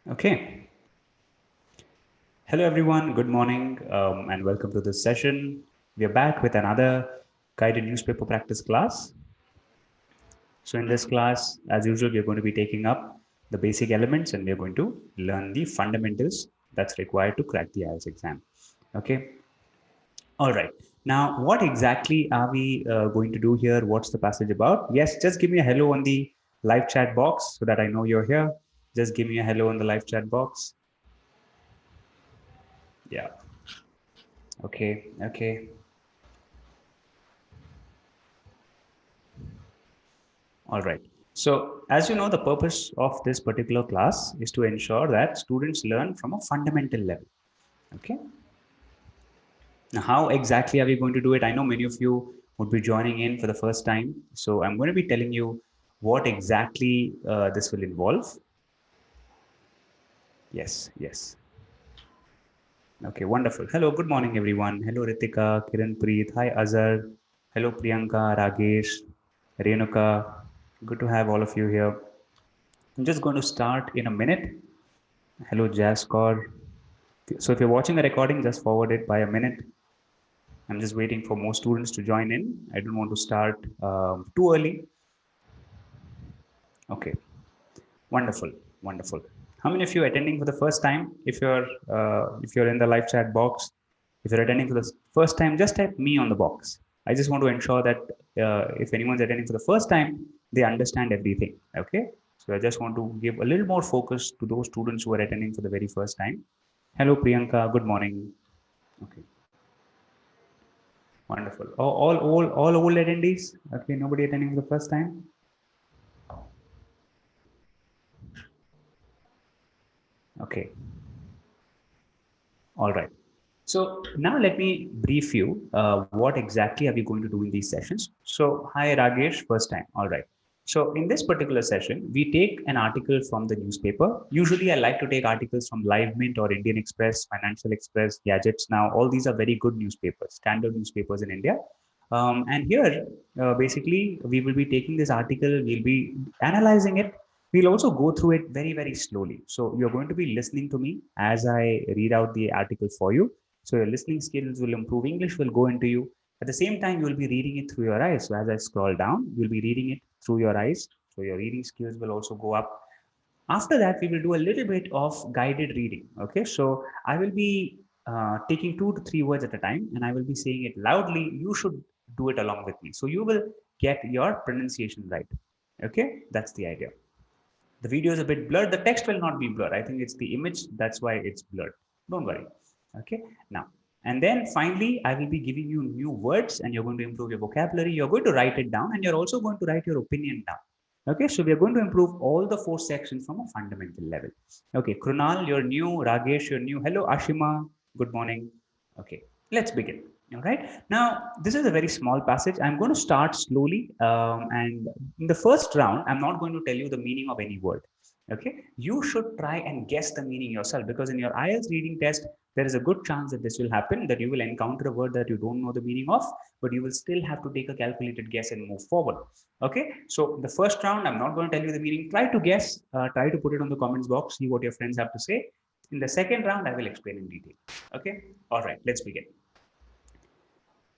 Okay. Hello, everyone. Good morning, and welcome to this session. We are back with another guided newspaper practice class. So, in this class, as usual, we are going to be taking up the basic elements and we are going to learn the fundamentals that's required to crack the IELTS exam. Okay. All right. Now, what exactly are we going to do here? What's the passage about? Yes, just give me a hello on the live chat box so that I know you're here. Just give me a hello on the live chat box. Yeah. Okay. Okay. All right. So, as you know, the purpose of this particular class is to ensure that students learn from a fundamental level. Okay. Now, how exactly are we going to do it? I know many of you would be joining in for the first time. So, I'm going to be telling you what exactly this will involve. Yes, yes. Okay, wonderful. Hello, good morning, everyone. Hello, Ritika, Kiran Preet. Hi, Azhar. Hello, Priyanka, Ragesh, Renuka. Good to have all of you here. I'm just going to start in a minute. Hello, Jascore. So if you're watching the recording, just forward it by a minute. I'm just waiting for more students to join in. I don't want to start too early. Okay, wonderful, wonderful. How many of you are attending for the first time? If you're in the live chat box, if you're attending for the first time, just type me on the box. I just want to ensure that if anyone's attending for the first time, they understand everything. Okay, so I just want to give a little more focus to those students who are attending for the very first time. Hello, Priyanka. Good morning. Okay. Wonderful. All old attendees? Okay, nobody attending for the first time? Okay, all right. So now let me brief you what exactly are we going to do in these sessions. So hi Ragesh, first time. All right. So in this particular session, we take an article from the newspaper. Usually I like to take articles from LiveMint or Indian Express, Financial Express, Gadgets Now. All these are very good newspapers, standard newspapers in India. And here, basically, we will be taking this article, we'll be analyzing it. We'll also go through it very, very slowly. So you're going to be listening to me as I read out the article for you. So your listening skills will improve. English will go into you. At the same time, you will be reading it through your eyes. So as I scroll down, you'll be reading it through your eyes. So your reading skills will also go up. After that, we will do a little bit of guided reading. Okay, so I will be taking 2 to 3 words at a time and I will be saying it loudly. You should do it along with me. So you will get your pronunciation right. Okay, that's the idea. The video is a bit blurred. The text will not be blurred. I think it's the image. That's why it's blurred. Don't worry. Okay, now. And then finally, I will be giving you new words and you're going to improve your vocabulary. You're going to write it down and you're also going to write your opinion down. Okay, so we are going to improve all the 4 sections from a fundamental level. Okay, Krunal, you're new. Ragesh, you're new. Hello, Ashima. Good morning. Okay, let's begin. All right. Now, this is a very small passage. I'm going to start slowly. And in the first round, I'm not going to tell you the meaning of any word. Okay. You should try and guess the meaning yourself because in your IELTS reading test, there is a good chance that this will happen, that you will encounter a word that you don't know the meaning of, but you will still have to take a calculated guess and move forward. Okay. So, the first round, I'm not going to tell you the meaning. Try to guess, try to put it on the comments box, see what your friends have to say. In the second round, I will explain in detail. Okay. All right. Let's begin.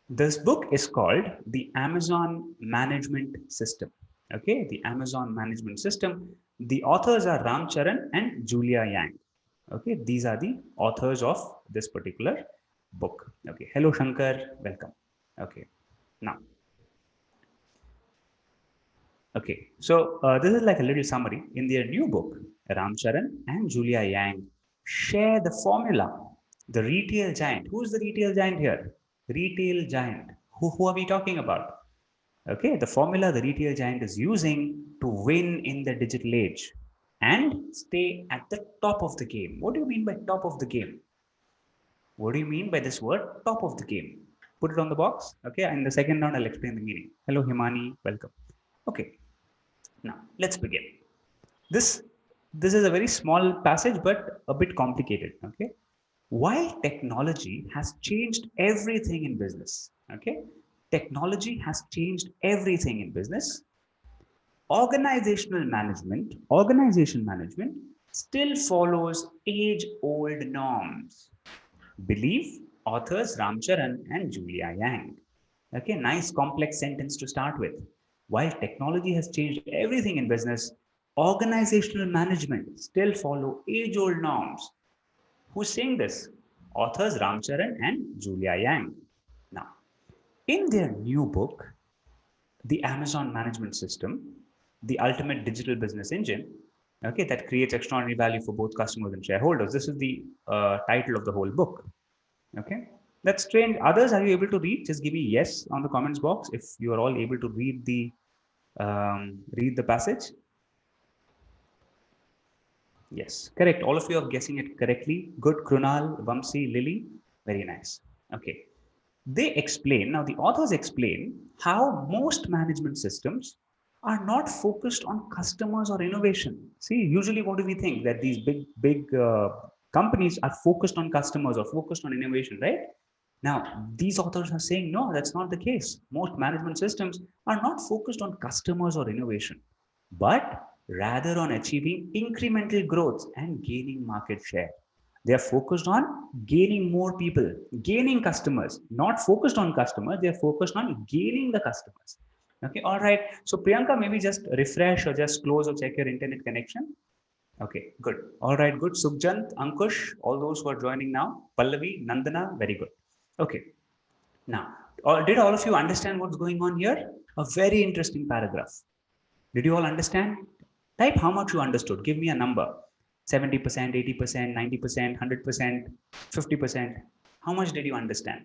This book is called the Amazon Management System. Okay, the Amazon Management System. The authors are Ram Charan and Julia Yang. Okay, these are the authors of this particular book. Okay, hello Shankar, welcome. Okay, now, okay, so this is like a little summary. In their new book, Ram Charan and Julia Yang share the formula. The retail giant. Who's the retail giant here? Retail giant. Who are we talking about? Okay, the formula the retail giant is using to win in the digital age and stay at the top of the game. What do you mean by top of the game? What do you mean by this word top of the game? Put it on the box. Okay, in the second round, I'll explain the meaning. Hello, Himani, welcome. Okay, now let's begin. This this is a very small passage, but a bit complicated. Okay, while technology has changed everything in business, okay, technology has changed everything in business. Organization management still follows age-old norms. Believe authors Ramcharan and Julia Yang. Okay, nice complex sentence to start with. While technology has changed everything in business, organizational management still follow age-old norms. Who's saying this? Authors Ramcharan and Julia Yang. Now, in their new book, The Amazon Management System, the ultimate digital business engine, okay, that creates extraordinary value for both customers and shareholders. This is the title of the whole book. Okay, that's strange. Others, are you able to read? Just give me yes on the comments box if you are all able to read the passage. Yes, correct. All of you are guessing it correctly. Good, Krunal, Vamsi, Lily. Very nice. Okay. They explain, now the authors explain how most management systems are not focused on customers or innovation. See, usually what do we think? That these big companies are focused on customers or focused on innovation, right? Now, these authors are saying, no, that's not the case. Most management systems are not focused on customers or innovation, but rather on achieving incremental growth and gaining market share. They are focused on gaining more people, gaining customers, not focused on customers. They are focused on gaining the customers. Okay, all right. So Priyanka, maybe just refresh or just close or check your internet connection. Okay, good. All right, good. Sukhjant, Ankush, all those who are joining now, Pallavi, Nandana, very good. Okay, now, did all of you understand what's going on here? A very interesting paragraph. Did you all understand? Type how much you understood. Give me a number. 70%, 80%, 90%, 100%, 50%. How much did you understand?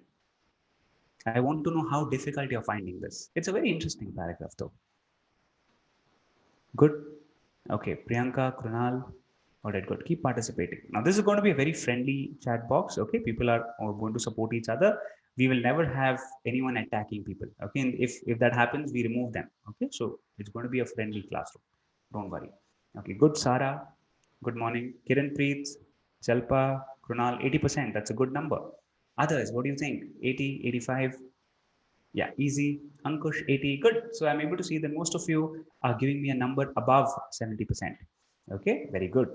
I want to know how difficult you're finding this. It's a very interesting paragraph though. Good. Okay, Priyanka, Krunal. All right, good. Keep participating. Now, this is going to be a very friendly chat box. Okay, people are going to support each other. We will never have anyone attacking people. Okay, and if that happens, we remove them. Okay, so it's going to be a friendly classroom. Don't worry. Okay, good, Sarah. Good morning. Kiran Preet, Chalpa, Krunal, 80%. That's a good number. Others, what do you think? 80, 85? Yeah, easy. Ankush, 80. Good. So I'm able to see that most of you are giving me a number above 70%. Okay, very good.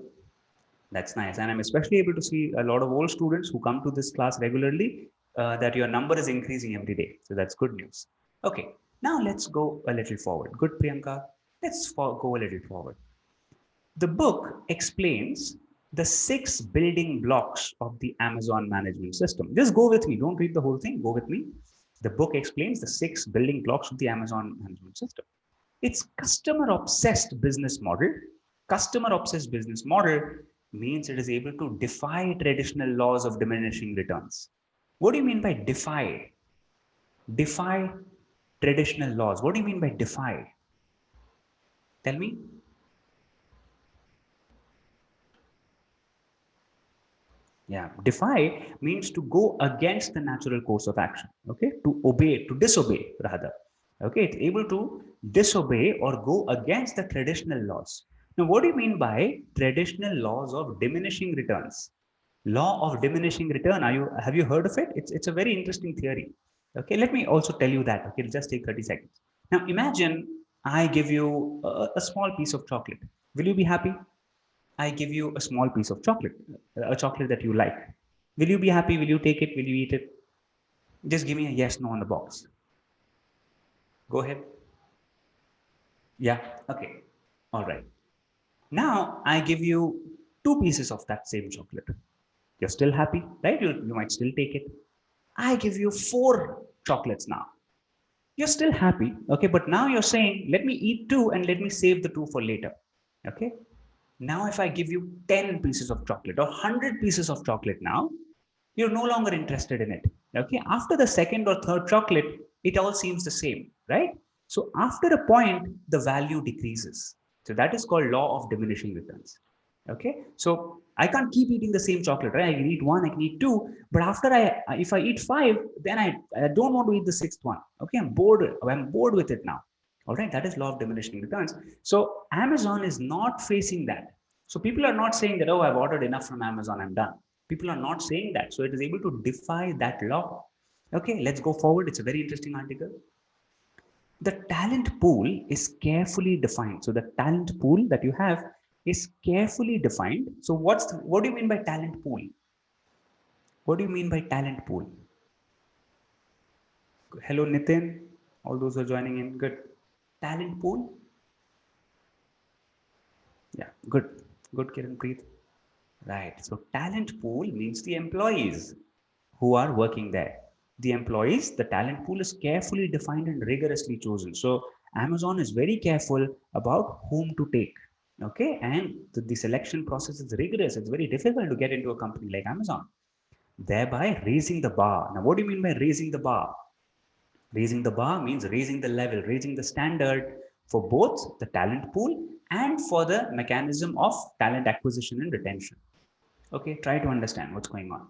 That's nice. And I'm especially able to see a lot of old students who come to this class regularly, that your number is increasing every day. So that's good news. Okay, now let's go a little forward. Good, Priyanka. Let's go a little forward. The book explains the 6 building blocks of the Amazon management system. Just go with me. Don't read the whole thing. Go with me. The book explains the 6 building blocks of the Amazon management system. It's customer obsessed business model. Customer obsessed business model means it is able to defy traditional laws of diminishing returns. What do you mean by defy? Defy traditional laws. What do you mean by defy? Tell me. Yeah, defy means to go against the natural course of action. Okay, to obey, to disobey rather. Okay, it's able to disobey or go against the traditional laws. Now, what do you mean by traditional laws of diminishing returns? Law of diminishing return. Have you heard of it? It's a very interesting theory. Okay, let me also tell you that. Okay, it'll just take 30 seconds. Now, imagine I give you a small piece of chocolate. Will you be happy? I give you a small piece of chocolate, a chocolate that you like. Will you be happy? Will you take it? Will you eat it? Just give me a yes, no on the box. Go ahead. Yeah. Okay. All right. Now I give you 2 pieces of that same chocolate. You're still happy, right? You might still take it. I give you 4 chocolates now. You're still happy. Okay. But now you're saying, let me eat 2 and let me save the 2 for later. Okay. Now, if I give you 10 pieces of chocolate or 100 pieces of chocolate now, you're no longer interested in it. Okay. After the second or third chocolate, it all seems the same, right? So after a point, the value decreases. So that is called law of diminishing returns. Okay. So I can't keep eating the same chocolate, right? I can eat 1, I can eat 2, but if I eat 5, then I don't want to eat the 6th one. Okay. I'm bored with it now. All right. That is law of diminishing returns. So Amazon is not facing that. So people are not saying that, oh, I've ordered enough from Amazon, I'm done. People are not saying that. So it is able to defy that law. Okay, let's go forward. It's a very interesting article. The talent pool is carefully defined. So the talent pool that you have is carefully defined. So what do you mean by talent pool? What do you mean by talent pool? Hello, Nitin. All those who are joining in. Good. Talent pool? Yeah, good. Good, Kiran Preet. Right. So talent pool means the employees who are working there. The employees, the talent pool is carefully defined and rigorously chosen. So Amazon is very careful about whom to take. Okay. And the selection process is rigorous. It's very difficult to get into a company like Amazon, thereby raising the bar. Now, what do you mean by raising the bar? Raising the bar means raising the level, raising the standard for both the talent pool and for the mechanism of talent acquisition and retention. Okay, try to understand what's going on.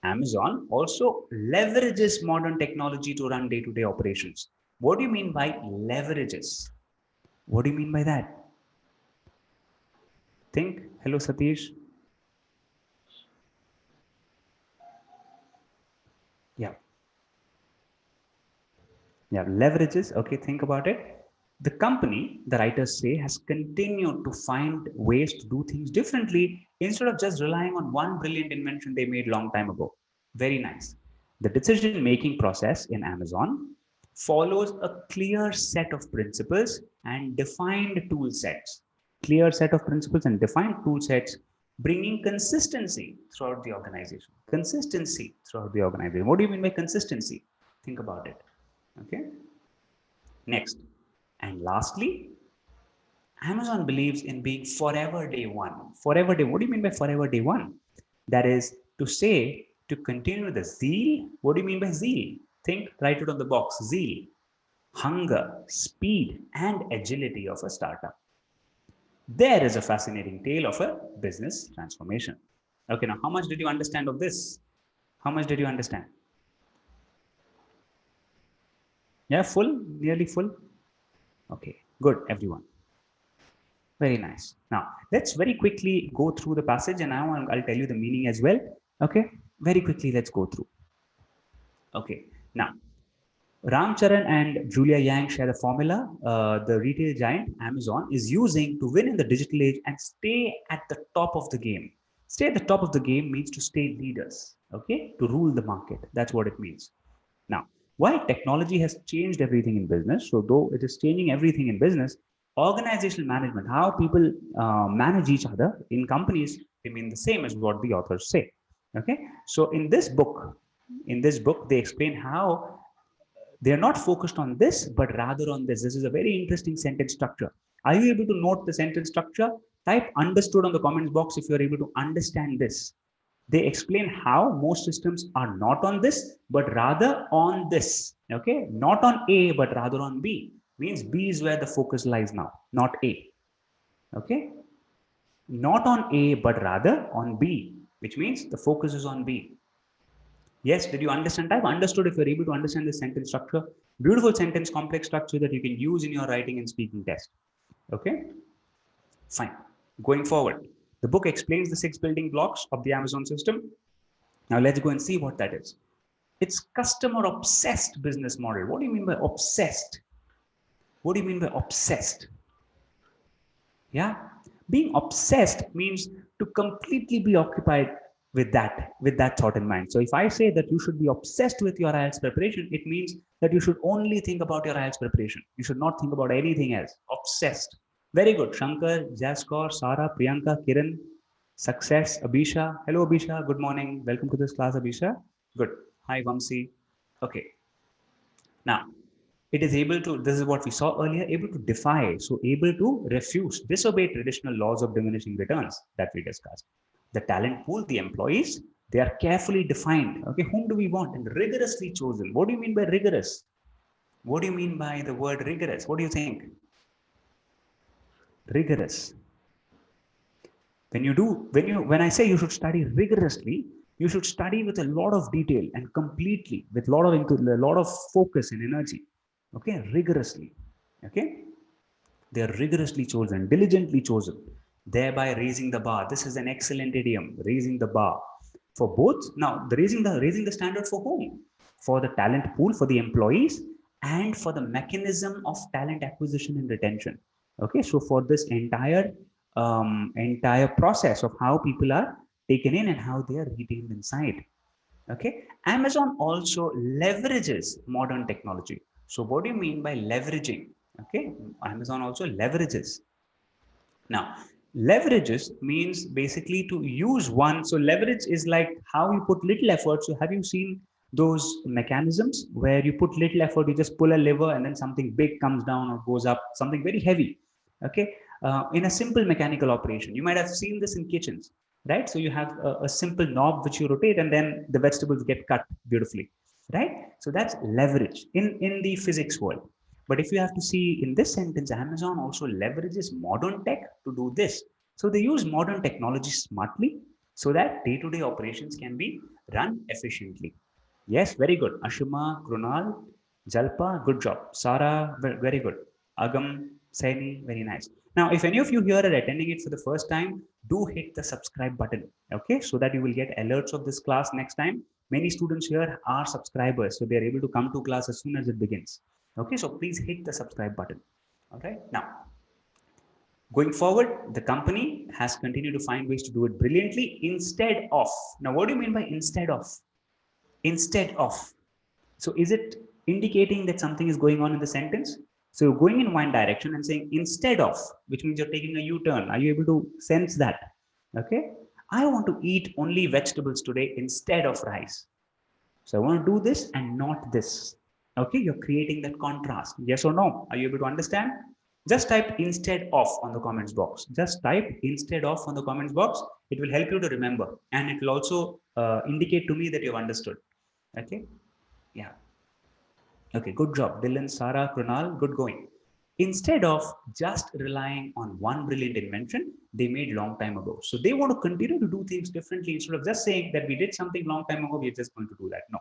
Amazon also leverages modern technology to run day-to-day operations. What do you mean by leverages? What do you mean by that? Think. Hello, Satish. Yeah. Yeah, leverages. Okay, think about it. The company, the writers say, has continued to find ways to do things differently instead of just relying on one brilliant invention they made long time ago. Very nice. The decision making process in Amazon follows a clear set of principles and defined tool sets. Clear set of principles and defined tool sets, bringing consistency throughout the organization. Consistency throughout the organization. What do you mean by consistency? Think about it. Okay. Next. And lastly, Amazon believes in being forever day one. Forever day. What do you mean by forever day one? That is to say, to continue the zeal. What do you mean by zeal? Think, write it on the box. Zeal, hunger, speed, and agility of a startup. There is a fascinating tale of a business transformation. Okay, now how much did you understand of this? How much did you understand? Yeah, full, nearly full. Okay, good, everyone. Very nice. Now, let's very quickly go through the passage and now I'll tell you the meaning as well. Okay, very quickly, let's go through. Okay, now, Ram Charan and Julia Yang share the formula the retail giant Amazon is using to win in the digital age and stay at the top of the game. Stay at the top of the game means to stay leaders, okay, to rule the market. That's what it means. Now, while technology has changed everything in business, so though it is changing everything in business, organizational management, how people manage each other in companies, remain the same as what the authors say. Okay, so in this book, they explain how they are not focused on this, but rather on this. This is a very interesting sentence structure. Are you able to note the sentence structure? Type understood on the comments box if you are able to understand this. They explain how most systems are not on this, but rather on this. Okay, not on A, but rather on B. Means B is where the focus lies now, not A. Okay, not on A, but rather on B, which means the focus is on B. Yes, did you understand? I've understood if you're able to understand this sentence structure. Beautiful sentence complex structure that you can use in your writing and speaking test. Okay, fine. Going forward, the book explains the 6 building blocks of the Amazon system. Now let's go and see what that is. It's customer obsessed business model. What do you mean by obsessed? What do you mean by obsessed? Yeah, being obsessed means to completely be occupied with that thought in mind. So if I say that you should be obsessed with your IELTS preparation, it means that you should only think about your IELTS preparation. You should not think about anything else. Obsessed. Very good. Shankar, Jaskor, Sara, Priyanka, Kiran, Success, Abhisha. Hello, Abhisha. Good morning. Welcome to this class, Abhisha. Good. Hi, Vamsi. Okay. Now, it is able to, this is what we saw earlier, able to defy, so able to refuse, disobey traditional laws of diminishing returns that we discussed. The talent pool, the employees, they are carefully defined. Okay, whom do we want? And rigorously chosen. What do you mean by rigorous? What do you mean by the word rigorous? What do you think? Rigorous. When I say you should study rigorously, you should study with a lot of detail and completely, with a lot of focus and energy. Okay, rigorously. Okay, they are rigorously chosen, diligently chosen, thereby raising the bar. This is an excellent idiom, raising the bar for both. Now, the raising the standard for whom? For the talent pool, for the employees, and for the mechanism of talent acquisition and retention. Okay, so for this entire entire process of how people are taken in and how they are retained inside. Okay, Amazon also leverages modern technology. So what do you mean by leveraging? Okay, Amazon also leverages. Now, leverages means basically to use one. So leverage is like how you put little effort. So have you seen those mechanisms where you put little effort, you just pull a lever and then something big comes down or goes up, something very heavy. Okay, in a simple mechanical operation, you might have seen this in kitchens, right? So you have a simple knob which you rotate and then the vegetables get cut beautifully, right? So that's leverage in the physics world. But if you have to see in this sentence, Amazon also leverages modern tech to do this. So they use modern technology smartly so that day-to-day operations can be run efficiently. Yes, very good. Ashima, Krunal, Jalpa, good job. Sara, very good. Agam, Saini, very nice. Now, if any of you here are attending it for the first time, do hit the subscribe button, okay, so that you will get alerts of this class next time. Many students here are subscribers, so they are able to come to class as soon as it begins. Okay, so please hit the subscribe button. All right, now going forward, the company has continued to find ways to do it brilliantly instead of. Now, what do you mean by instead of? Instead of. So, is it indicating that something is going on in the sentence? So, you're going in one direction and saying instead of, which means you're taking a U turn. Are you able to sense that? Okay, I want to eat only vegetables today instead of rice. So, I want to do this and not this. Okay, you're creating that contrast. Yes or no? Are you able to understand? Just type instead of on the comments box. Just type instead of on the comments box. It will help you to remember and it will also indicate to me that you've understood. Okay, yeah. Okay, good job. Dylan, Sarah, Krunal, good going. Instead of just relying on one brilliant invention they made long time ago. So they want to continue to do things differently instead of just saying that we did something long time ago, we're just going to do that. No.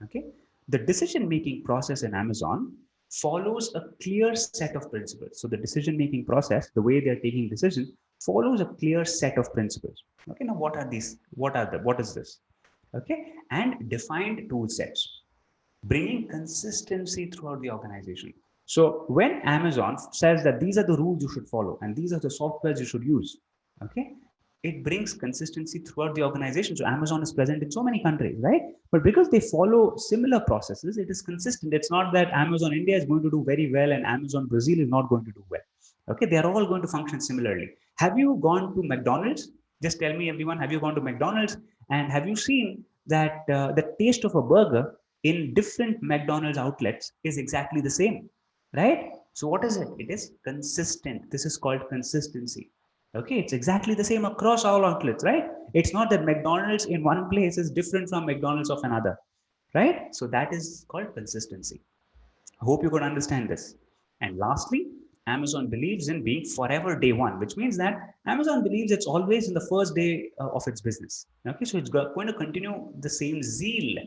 Okay. The decision-making process in Amazon follows a clear set of principles. So the decision-making process, the way they're taking decisions, follows a clear set of principles. Okay. Now what are these? What is this? Okay. And defined tool sets, bringing consistency throughout the organization. So when Amazon says that these are the rules you should follow and these are the softwares you should use, okay, it brings consistency throughout the organization. So Amazon is present in so many countries, right? But because they follow similar processes, it is consistent. It's not that Amazon India is going to do very well and Amazon Brazil is not going to do well. Okay, they are all going to function similarly. Have you gone to McDonald's? Just tell me, everyone, have you gone to McDonald's and have you seen that the taste of a burger in different McDonald's outlets is exactly the same, right? So what is it? It is consistent. This is called consistency. Okay, it's exactly the same across all outlets, right? It's not that McDonald's in one place is different from McDonald's of another, right? So that is called consistency. I hope you could understand this. And lastly, Amazon believes in being forever day one, which means that Amazon believes it's always in the first day of its business. Okay, so it's going to continue the same zeal.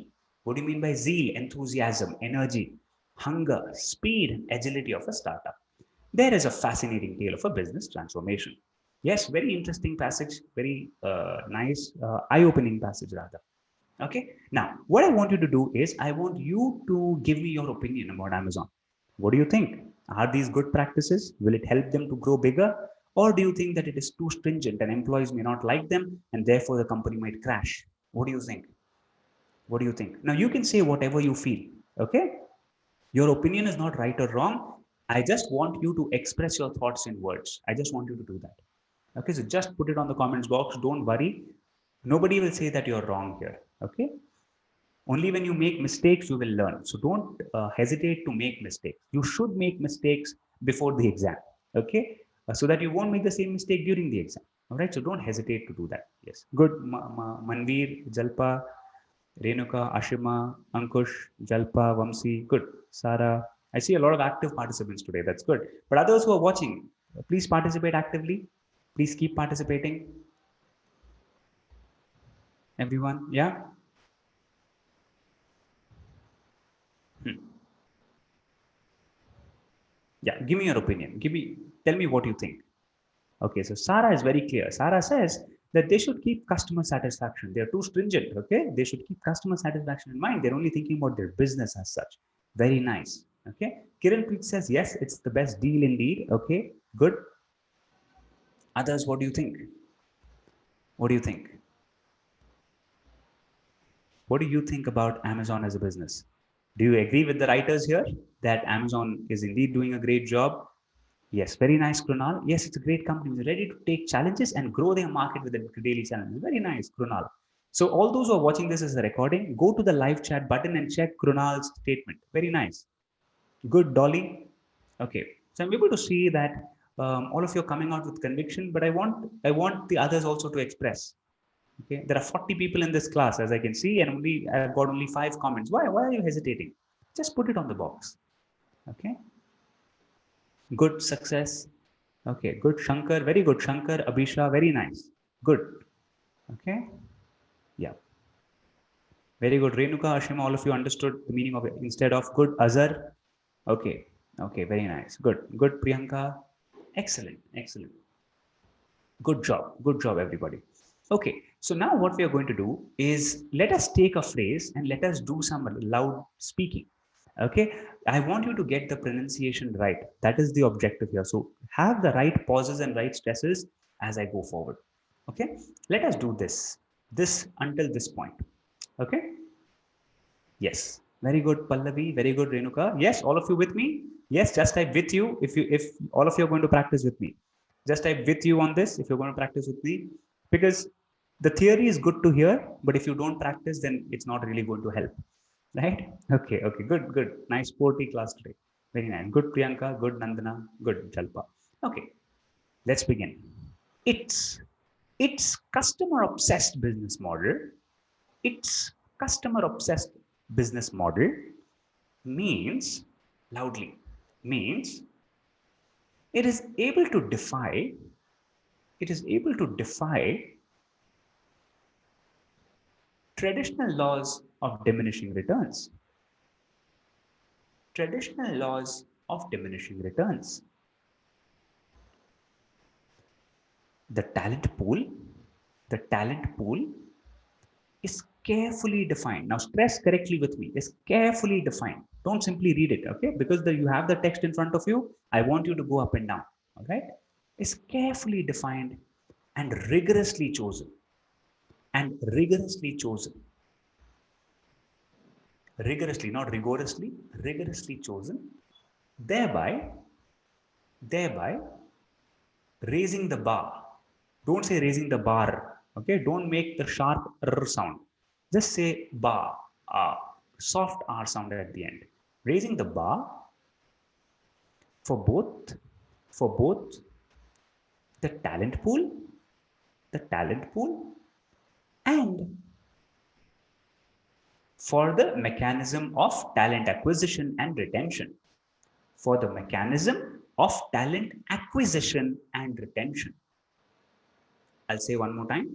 What do you mean by zeal? Enthusiasm, energy, hunger, speed, and agility of a startup. There is a fascinating tale of a business transformation. Yes, very interesting passage, very nice, eye-opening passage rather. Okay. Now, what I want you to do is I want you to give me your opinion about Amazon. What do you think? Are these good practices? Will it help them to grow bigger? Or do you think that it is too stringent and employees may not like them and therefore the company might crash? What do you think? What do you think? Now, you can say whatever you feel. Okay. Your opinion is not right or wrong. I just want you to express your thoughts in words. I just want you to do that. Okay. So just put it on the comments box. Don't worry. Nobody will say that you're wrong here. Okay. Only when you make mistakes you will learn. So don't hesitate to make mistakes. You should make mistakes before the exam. Okay, so that you won't make the same mistake during the exam. All right, so don't hesitate to do that. Yes, good. Manveer, Jalpa, Renuka, Ashima, Ankush, Jalpa, Vamsi, good. Sara, I see a lot of active participants today. That's good. But others who are watching, please participate actively. Please keep participating, everyone. Yeah. Hmm. Yeah, give me your opinion. Tell me what you think. Okay, so Sarah is very clear. Sarah says that they should keep customer satisfaction. They're too stringent. Okay, they should keep customer satisfaction in mind. They're only thinking about their business as such. Very nice. Okay, Kiran Preet says yes, it's the best deal indeed. Okay, good. Others, what do you think? What do you think? What do you think about Amazon as a business? Do you agree with the writers here that Amazon is indeed doing a great job? Yes, very nice, Krunal. Yes, it's a great company. They're ready to take challenges and grow their market with the daily challenges. Very nice, Krunal. So all those who are watching this as a recording, go to the live chat button and check Krunal's statement. Very nice. Good, Dolly. Okay. So I'm able to see that all of you are coming out with conviction, but I want the others also to express. Okay, there are 40 people in this class, as I can see, and I've got only 5 comments. Why are you hesitating? Just put it on the box. Okay. Good success. Okay, good Shankar, very good Shankar, Abhisha, very nice. Good. Okay. Yeah. Very good. Renuka, Ashima, all of you understood the meaning of it. Instead of good Azar. Okay. Okay, very nice. Good. Good Priyanka. Excellent. Excellent. Good job. Good job, everybody. Okay, so now what we are going to do is let us take a phrase and let us do some loud speaking. Okay, I want you to get the pronunciation right. That is the objective here. So have the right pauses and right stresses as I go forward. Okay, let us do this until this point. Okay, yes, very good, Pallavi. Very good, Renuka. Yes, all of you with me. Yes, just type with you if all of you are going to practice with me. Just type with you on this if you're going to practice with me, because the theory is good to hear, but if you don't practice, then it's not really going to help, right? Okay, okay, good, good. Nice sporty class today. Very nice. Good, Priyanka. Good, Nandana. Good, Jalpa. Okay, let's begin. It's it's customer obsessed business model. Its customer obsessed business model means loudly means it is able to defy it is able to defy traditional laws of diminishing returns. Traditional laws of diminishing returns. The talent pool, the talent pool is carefully defined. Now, stress correctly with me, is carefully defined. Don't simply read it, okay? Because you have the text in front of you. I want you to go up and down, all right? Is carefully defined and rigorously chosen. And rigorously chosen. Rigorously, not rigorously, rigorously chosen. Thereby raising the bar. Don't say raising the bar, okay? Don't make the sharp R sound. Just say bar, soft R sound at the end. Raising the bar for both, for both the talent pool, the talent pool, and for the mechanism of talent acquisition and retention. For the mechanism of talent acquisition and retention. I'll say one more time.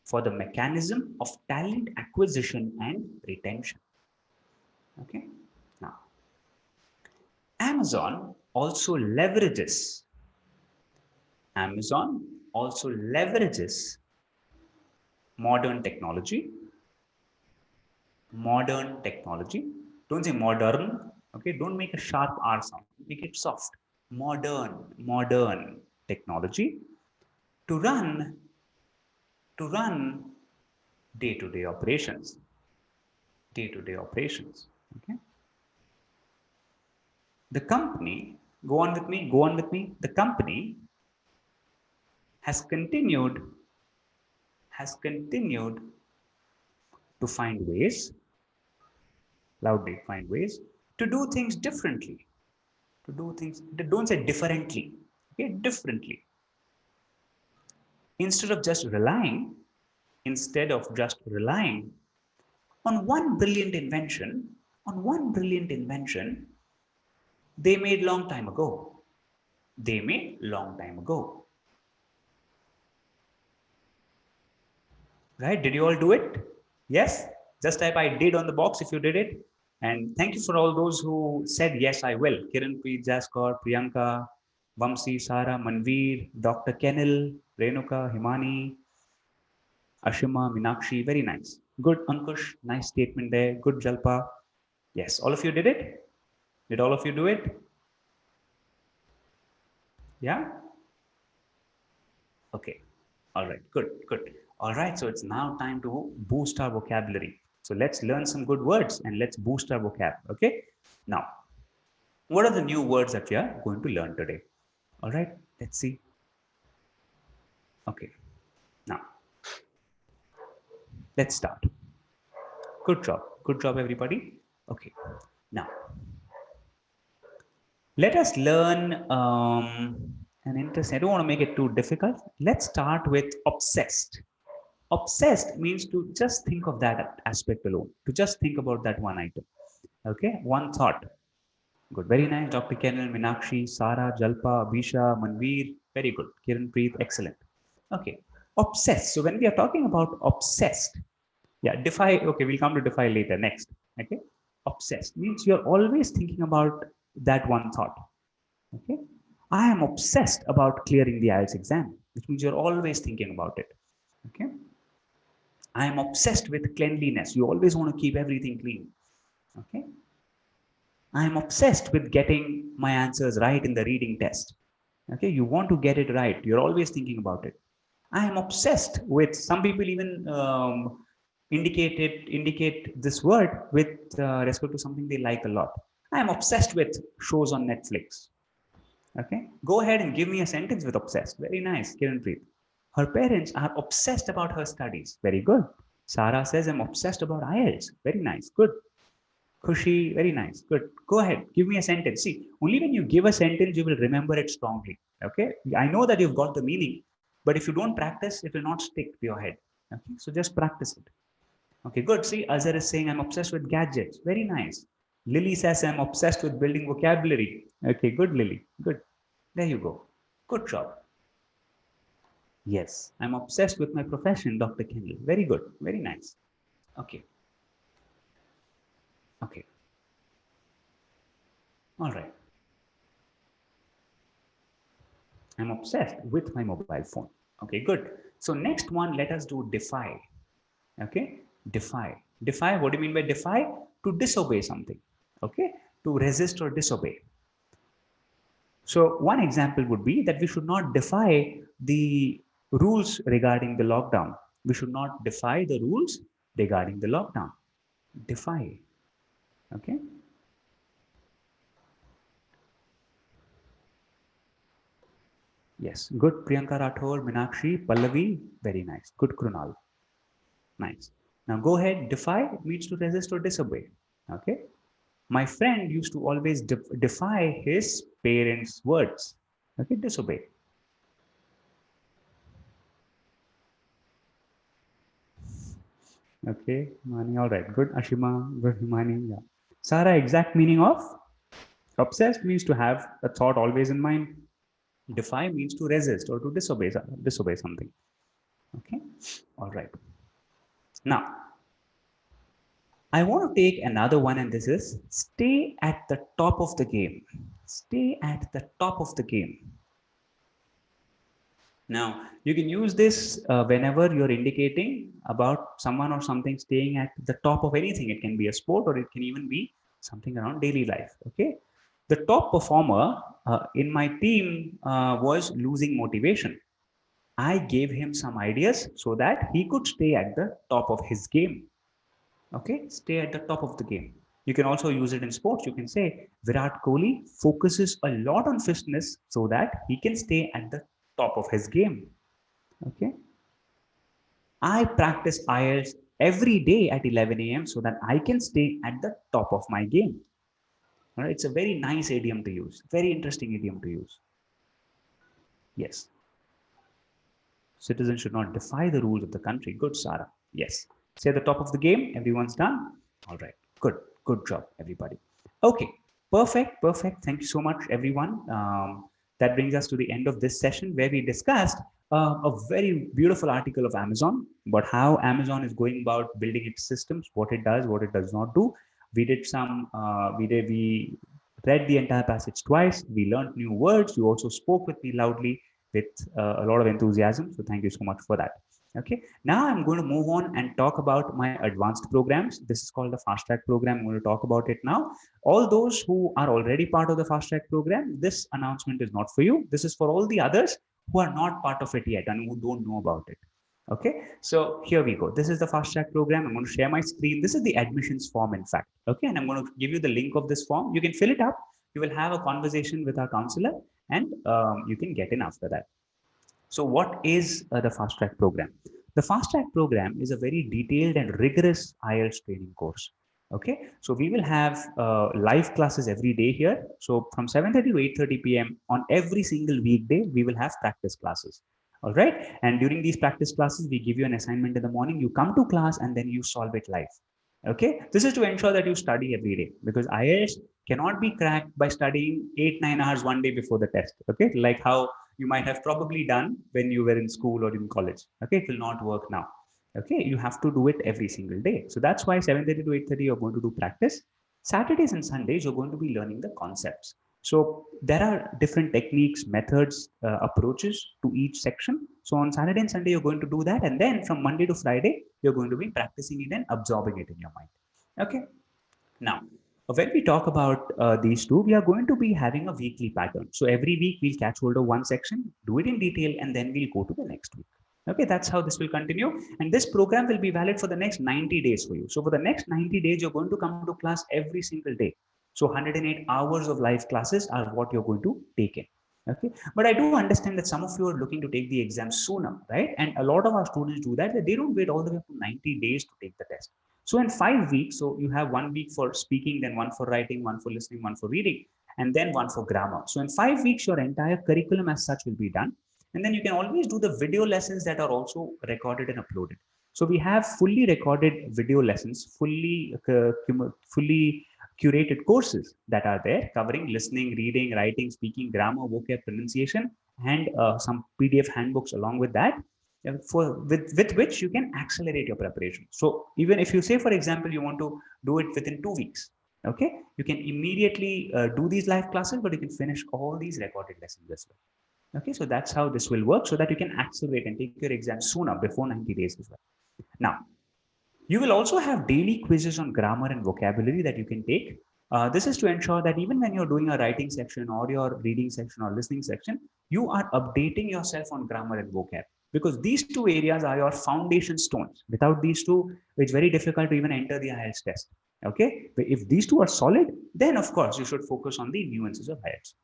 For the mechanism of talent acquisition and retention. Okay. Now, Amazon also leverages. Amazon also leverages modern technology. Modern technology. Don't say modern. Okay. Don't make a sharp R sound. Make it soft. Modern technology to run day-to-day operations. Day-to-day operations. Okay. The company, go on with me, go on with me. The company has continued to find ways, loudly find ways to do things differently. To do things, don't say differently, okay, differently. Instead of just relying on one brilliant invention, they made long time ago. They made long time ago. Right? Did you all do it? Yes? Just type I did on the box if you did it. And thank you for all those who said yes, I will. Kiran P. Jaskor, Priyanka, Vamsi, Sara, Manveer, Dr. Kennel, Renuka, Himani, Ashima, Minakshi. Very nice. Good, Ankush. Nice statement there. Good, Jalpa. Yes, all of you did it? Did all of you do it? Yeah? Okay. All right. Good. Good. All right. So it's now time to boost our vocabulary. So let's learn some good words and let's boost our vocab. Okay. Now, what are the new words that we are going to learn today? All right. Let's see. Okay. Now, let's start. Good job. Good job, everybody. Okay. Now, let us learn an interesting. I don't want to make it too difficult. Let's start with obsessed. Obsessed means to just think of that aspect alone, to just think about that one item. Okay, one thought. Good, very nice. Dr. Kenal, Minakshi, Sara, Jalpa, Abhisha, Manveer, very good. Kiran Preet, excellent. Okay, obsessed. So when we are talking about obsessed, yeah, defy. Okay, we'll come to defy later. Next, okay, obsessed means you're always thinking about that one thought. Okay, I am obsessed about clearing the IELTS exam, which means you're always thinking about it. Okay, I am obsessed with cleanliness. You always want to keep everything clean. Okay. I am obsessed with getting my answers right in the reading test. Okay. You want to get it right. You're always thinking about it. I am obsessed with, some people even indicate this word with respect to something they like a lot. I am obsessed with shows on Netflix. Okay. Go ahead and give me a sentence with obsessed. Very nice, Kiran Preet. Her parents are obsessed about her studies. Very good. Sarah says, I'm obsessed about IELTS. Very nice. Good. Khushi, very nice. Good. Go ahead. Give me a sentence. See, only when you give a sentence, you will remember it strongly. Okay. I know that you've got the meaning, but if you don't practice, it will not stick to your head. Okay. So just practice it. Okay. Good. See, Azhar is saying, I'm obsessed with gadgets. Very nice. Lily says, I'm obsessed with building vocabulary. Okay. Good, Lily. Good. There you go. Good job. Yes. I'm obsessed with my profession, Dr. Kendall. Very good. Very nice. Okay. Okay. All right. I'm obsessed with my mobile phone. Okay, good. So next one, let us do defy. Okay, defy. Defy, what do you mean by defy? To disobey something. Okay, to resist or disobey. So one example would be that we should not defy the rules regarding the lockdown. We should not defy the rules regarding the lockdown. Defy. Okay. Yes. Good. Priyanka Rathore, Minakshi, Pallavi. Very nice. Good, Krunal. Nice. Now go ahead. Defy means to resist or disobey. Okay. My friend used to always defy his parents' words. Okay. Disobey. Okay. Mani. All right. Good. Ashima. Good. Mani. Yeah. Sarah, exact meaning of obsessed means to have a thought always in mind. Defy means to resist or to disobey something. Okay. All right. Now, I want to take another one, and this is stay at the top of the game. Stay at the top of the game. Now, you can use this whenever you're indicating about someone or something staying at the top of anything. It can be a sport or it can even be something around daily life. Okay. The top performer in my team was losing motivation. I gave him some ideas so that he could stay at the top of his game. Okay, stay at the top of the game. You can also use it in sports. You can say Virat Kohli focuses a lot on fitness so that he can stay at the top of his game. Okay, I practice IELTS every day at 11 a.m. so that I can stay at the top of my game. All right, it's a very nice idiom to use, very interesting idiom to use. Yes. Citizens should not defy the rules of the country. Good, Sarah. Yes. Say the top of the game. Everyone's done. All right. Good. Good job, everybody. Okay. Perfect. Perfect. Thank you so much, everyone. That brings us to the end of this session where we discussed a very beautiful article of Amazon about how Amazon is going about building its systems, what it does not do. We did some, we read the entire passage twice. We learned new words. You also spoke with me loudly with a lot of enthusiasm. So thank you so much for that. Okay, now I'm going to move on and talk about my advanced programs. This is called the fast track program. I'm going to talk about it now. All those who are already part of the fast track program, this announcement is not for you. This is for all the others who are not part of it yet and who don't know about it. Okay, so here we go. This is the fast track program. I'm going to share my screen. This is the admissions form, in fact. Okay, and I'm going to give you the link of this form. You can fill it up. You will have a conversation with our counselor, and you can get in after that. So what is the fast track program? The fast track program is a very detailed and rigorous IELTS training course. Okay, so we will have live classes every day here. So from 7:30 to 8:30 p.m. on every single weekday, we will have practice classes. All right, and during these practice classes, we give you an assignment in the morning. You come to class and then you solve it live. Okay, this is to ensure that you study every day, because IELTS cannot be cracked by studying 8-9 hours one day before the test. Okay, like how you might have probably done when you were in school or in college. Okay, it will not work now. Okay, you have to do it every single day. So that's why 7:30 to 8:30 you're going to do practice. Saturdays and Sundays you're going to be learning the concepts. So there are different techniques, methods, approaches to each section. So on Saturday and Sunday you're going to do that, and then from Monday to Friday you're going to be practicing it and absorbing it in your mind. Okay. Now, when we talk about these two, we are going to be having a weekly pattern. So every week we'll catch hold of one section, do it in detail, and then we'll go to the next week. Okay, that's how this will continue. And this program will be valid for the next 90 days for you. So for the next 90 days, you're going to come to class every single day. So 108 hours of live classes are what you're going to take in. Okay, but I do understand that some of you are looking to take the exam sooner, right? And a lot of our students do that. They don't wait all the way up to 90 days to take the test. So in 5 weeks, so you have 1 week for speaking, then one for writing, one for listening, one for reading, and then one for grammar. So in 5 weeks, your entire curriculum as such will be done. And then you can always do the video lessons that are also recorded and uploaded. So we have fully recorded video lessons, fully curated courses that are there covering listening, reading, writing, speaking, grammar, vocab, pronunciation, and some PDF handbooks along with that, with which you can accelerate your preparation. So even if you say, for example, you want to do it within 2 weeks, okay, you can immediately do these live classes, but you can finish all these recorded lessons as well. Okay, so that's how this will work, so that you can accelerate and take your exam sooner, before 90 days as well. Now, you will also have daily quizzes on grammar and vocabulary that you can take. This is to ensure that even when you're doing a writing section or your reading section or listening section, you are updating yourself on grammar and vocab, because these two areas are your foundation stones. Without these two, it's very difficult to even enter the IELTS test. Okay, but if these two are solid, then of course you should focus on the nuances of IELTS.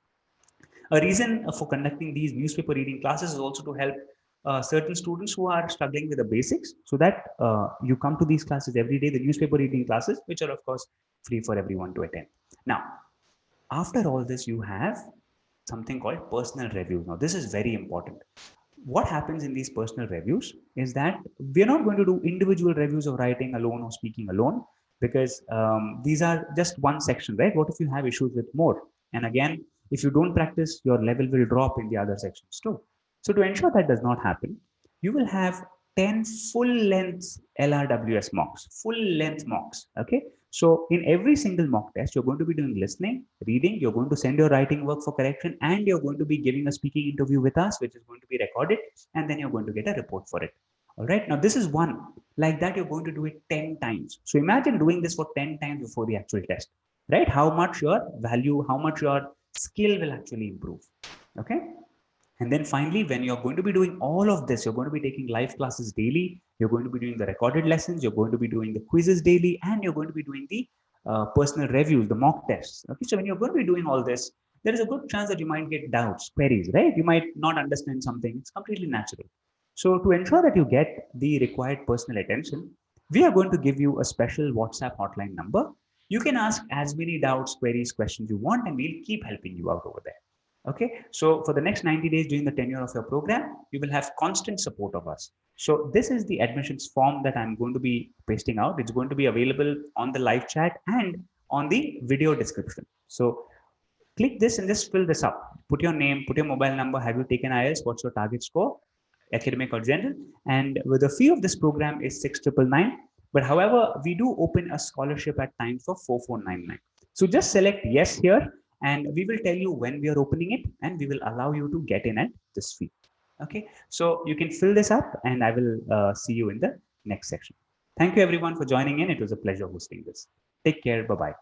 A reason for conducting these newspaper reading classes is also to help certain students who are struggling with the basics, so that you come to these classes every day, the newspaper reading classes, which are of course free for everyone to attend. Now, after all this, you have something called personal reviews. Now, this is very important. What happens in these personal reviews is that we're not going to do individual reviews of writing alone or speaking alone, because these are just one section, right? What if you have issues with more? And again, if you don't practice, your level will drop in the other sections too. So to ensure that does not happen, you will have 10 full length LRWS mocks, full length mocks. Okay. So in every single mock test, you're going to be doing listening, reading, you're going to send your writing work for correction, and you're going to be giving a speaking interview with us, which is going to be recorded, and then you're going to get a report for it. All right. Now, this is one. Like that, you're going to do it 10 times. So imagine doing this for 10 times before the actual test, right? How much your value, how much your skill will actually improve. Okay. And then finally, when you're going to be doing all of this, you're going to be taking live classes daily, you're going to be doing the recorded lessons, you're going to be doing the quizzes daily, and you're going to be doing the personal reviews, the mock tests. Okay, so when you're going to be doing all this, there is a good chance that you might get doubts, queries, right? You might not understand something. It's completely natural. So to ensure that you get the required personal attention, we are going to give you a special WhatsApp hotline number. You can ask as many doubts, queries, questions you want, and we'll keep helping you out over there. Okay, so for the next 90 days during the tenure of your program, you will have constant support of us. So this is the admissions form that I'm going to be pasting out. It's going to be available on the live chat and on the video description. So click this and just fill this up. Put your name, put your mobile number. Have you taken IELTS? What's your target score, academic or general? And with the fee of this program is 6,999. But however, we do open a scholarship at times for 4,499. So just select yes here, and we will tell you when we are opening it, and we will allow you to get in at this fee. Okay, so you can fill this up, and I will see you in the next section. Thank you everyone for joining in. It was a pleasure hosting this. Take care. Bye-bye.